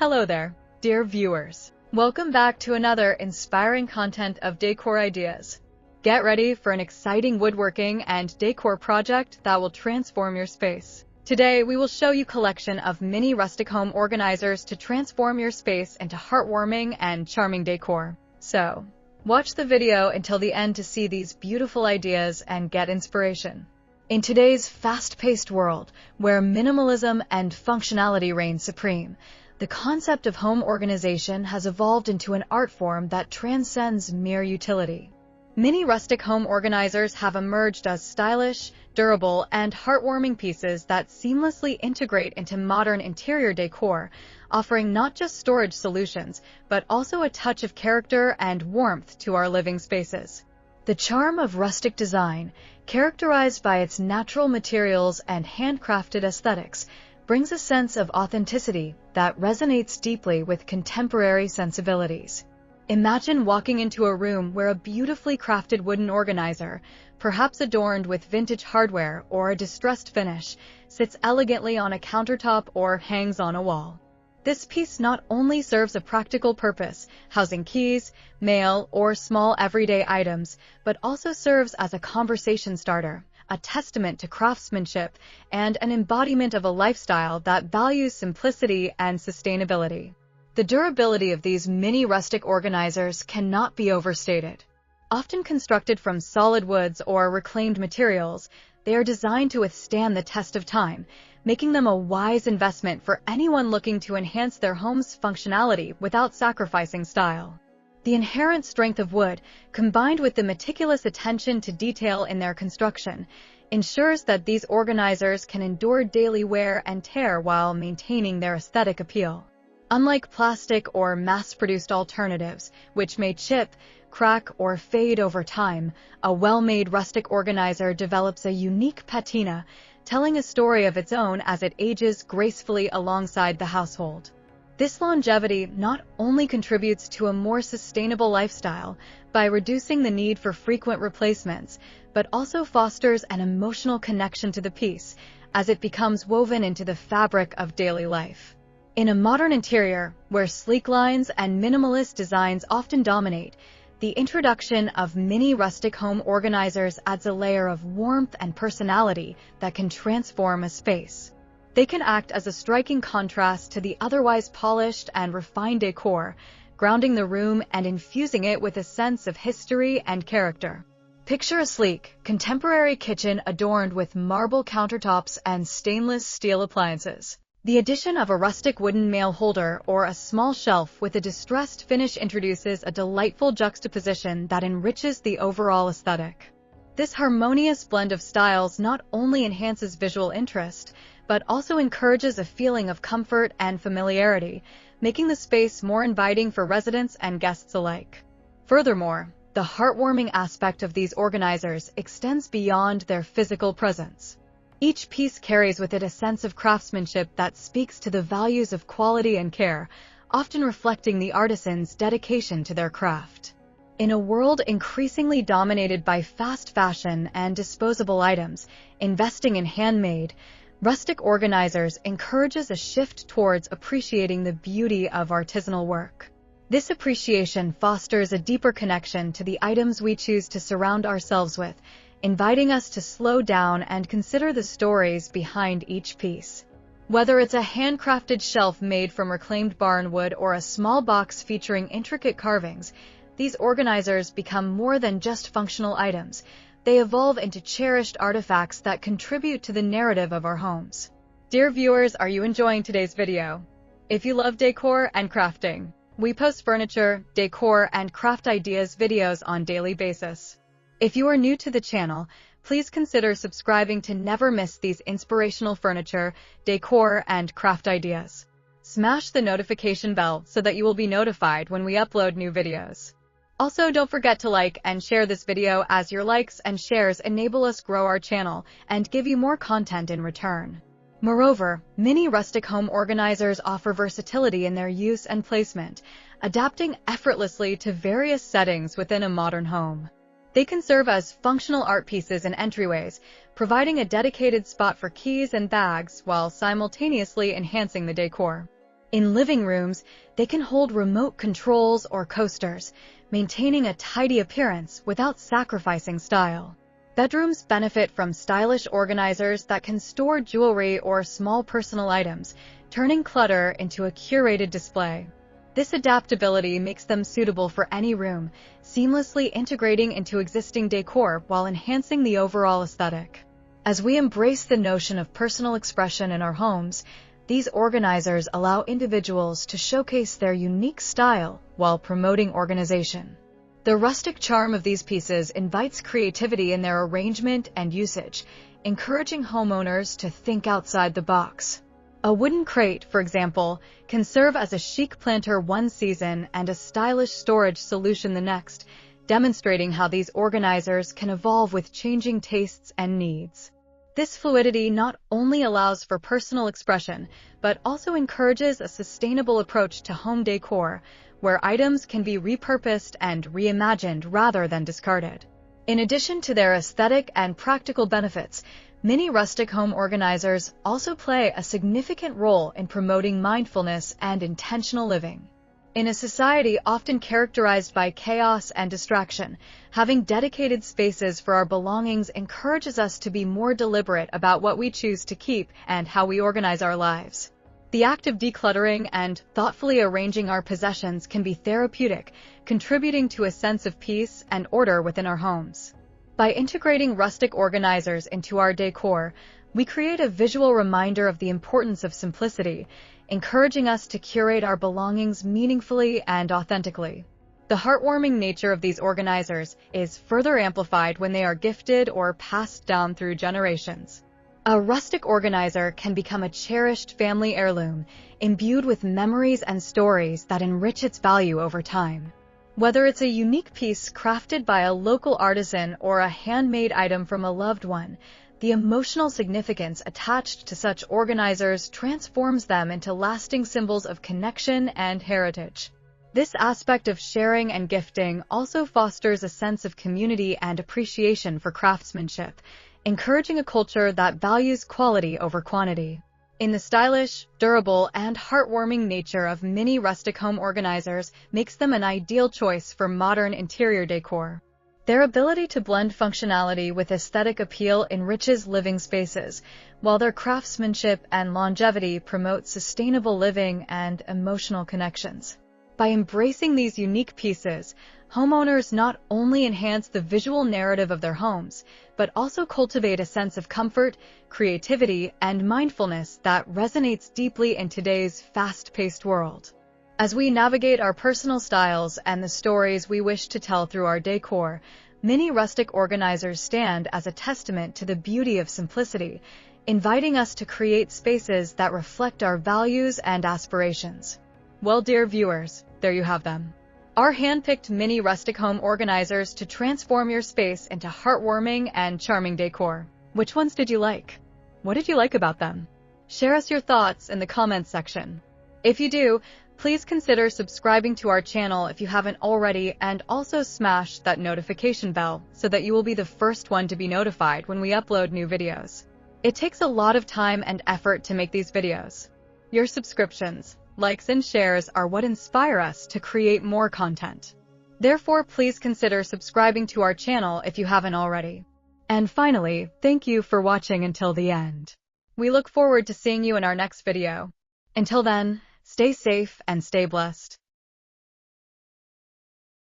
Hello there, dear viewers. Welcome back to another inspiring content of decor ideas. Get ready for an exciting woodworking and decor project that will transform your space. Today, we will show you a collection of mini rustic home organizers to transform your space into heartwarming and charming decor. So, watch the video until the end to see these beautiful ideas and get inspiration. In today's fast-paced world, where minimalism and functionality reign supreme, the concept of home organization has evolved into an art form that transcends mere utility. Many rustic home organizers have emerged as stylish, durable, and heartwarming pieces that seamlessly integrate into modern interior decor, offering not just storage solutions, but also a touch of character and warmth to our living spaces. The charm of rustic design, characterized by its natural materials and handcrafted aesthetics, brings a sense of authenticity that resonates deeply with contemporary sensibilities. Imagine walking into a room where a beautifully crafted wooden organizer, perhaps adorned with vintage hardware or a distressed finish, sits elegantly on a countertop or hangs on a wall. This piece not only serves a practical purpose, housing keys, mail, or small everyday items, but also serves as a conversation starter, a testament to craftsmanship, and an embodiment of a lifestyle that values simplicity and sustainability. The durability of these mini rustic organizers cannot be overstated. Often constructed from solid woods or reclaimed materials, they are designed to withstand the test of time, making them a wise investment for anyone looking to enhance their home's functionality without sacrificing style. The inherent strength of wood, combined with the meticulous attention to detail in their construction, ensures that these organizers can endure daily wear and tear while maintaining their aesthetic appeal. Unlike plastic or mass-produced alternatives, which may chip, crack, or fade over time, a well-made rustic organizer develops a unique patina, telling a story of its own as it ages gracefully alongside the household. This longevity not only contributes to a more sustainable lifestyle by reducing the need for frequent replacements, but also fosters an emotional connection to the piece as it becomes woven into the fabric of daily life. In a modern interior, where sleek lines and minimalist designs often dominate, the introduction of mini rustic home organizers adds a layer of warmth and personality that can transform a space. They can act as a striking contrast to the otherwise polished and refined decor, grounding the room and infusing it with a sense of history and character. Picture a sleek, contemporary kitchen adorned with marble countertops and stainless steel appliances. The addition of a rustic wooden mail holder or a small shelf with a distressed finish introduces a delightful juxtaposition that enriches the overall aesthetic. This harmonious blend of styles not only enhances visual interest, but also encourages a feeling of comfort and familiarity, making the space more inviting for residents and guests alike. Furthermore, the heartwarming aspect of these organizers extends beyond their physical presence. Each piece carries with it a sense of craftsmanship that speaks to the values of quality and care, often reflecting the artisan's dedication to their craft. In a world increasingly dominated by fast fashion and disposable items, investing in handmade, rustic organizers encourages a shift towards appreciating the beauty of artisanal work. This appreciation fosters a deeper connection to the items we choose to surround ourselves with, inviting us to slow down and consider the stories behind each piece. Whether it's a handcrafted shelf made from reclaimed barnwood or a small box featuring intricate carvings, these organizers become more than just functional items. They evolve into cherished artifacts that contribute to the narrative of our homes. Dear viewers, are you enjoying today's video? If you love decor and crafting, we post furniture, decor, and craft ideas videos on a daily basis. If you are new to the channel, please consider subscribing to never miss these inspirational furniture, decor, and craft ideas. Smash the notification bell so that you will be notified when we upload new videos. Also, don't forget to like and share this video, as your likes and shares enable us grow our channel and give you more content in return. Moreover, mini rustic home organizers offer versatility in their use and placement, adapting effortlessly to various settings within a modern home. They can serve as functional art pieces in entryways, providing a dedicated spot for keys and bags while simultaneously enhancing the decor. In living rooms, they can hold remote controls or coasters, maintaining a tidy appearance without sacrificing style. Bedrooms benefit from stylish organizers that can store jewelry or small personal items, turning clutter into a curated display. This adaptability makes them suitable for any room, seamlessly integrating into existing decor while enhancing the overall aesthetic. As we embrace the notion of personal expression in our homes, these organizers allow individuals to showcase their unique style while promoting organization. The rustic charm of these pieces invites creativity in their arrangement and usage, encouraging homeowners to think outside the box. A wooden crate, for example, can serve as a chic planter one season and a stylish storage solution the next, demonstrating how these organizers can evolve with changing tastes and needs. This fluidity not only allows for personal expression, but also encourages a sustainable approach to home decor, where items can be repurposed and reimagined rather than discarded. In addition to their aesthetic and practical benefits, many rustic home organizers also play a significant role in promoting mindfulness and intentional living. In a society often characterized by chaos and distraction, having dedicated spaces for our belongings encourages us to be more deliberate about what we choose to keep and how we organize our lives. The act of decluttering and thoughtfully arranging our possessions can be therapeutic, contributing to a sense of peace and order within our homes. By integrating rustic organizers into our decor, we create a visual reminder of the importance of simplicity, encouraging us to curate our belongings meaningfully and authentically. The heartwarming nature of these organizers is further amplified when they are gifted or passed down through generations. A rustic organizer can become a cherished family heirloom, imbued with memories and stories that enrich its value over time. Whether it's a unique piece crafted by a local artisan or a handmade item from a loved one, the emotional significance attached to such organizers transforms them into lasting symbols of connection and heritage. This aspect of sharing and gifting also fosters a sense of community and appreciation for craftsmanship, encouraging a culture that values quality over quantity. In the stylish, durable, and heartwarming nature of many rustic home organizers makes them an ideal choice for modern interior decor. Their ability to blend functionality with aesthetic appeal enriches living spaces, while their craftsmanship and longevity promote sustainable living and emotional connections. By embracing these unique pieces, homeowners not only enhance the visual narrative of their homes, but also cultivate a sense of comfort, creativity, and mindfulness that resonates deeply in today's fast-paced world. As we navigate our personal styles and the stories we wish to tell through our decor, many rustic organizers stand as a testament to the beauty of simplicity, inviting us to create spaces that reflect our values and aspirations. Well, dear viewers, there you have them. Our hand-picked mini rustic home organizers to transform your space into heartwarming and charming decor. Which ones did you like? What did you like about them? Share us your thoughts in the comments section. If you do, please consider subscribing to our channel if you haven't already, and also smash that notification bell so that you will be the first one to be notified when we upload new videos. It takes a lot of time and effort to make these videos. Your subscriptions, likes, and shares are what inspire us to create more content. Therefore, please consider subscribing to our channel if you haven't already. And finally, thank you for watching until the end. We look forward to seeing you in our next video. Until then, stay safe and stay blessed.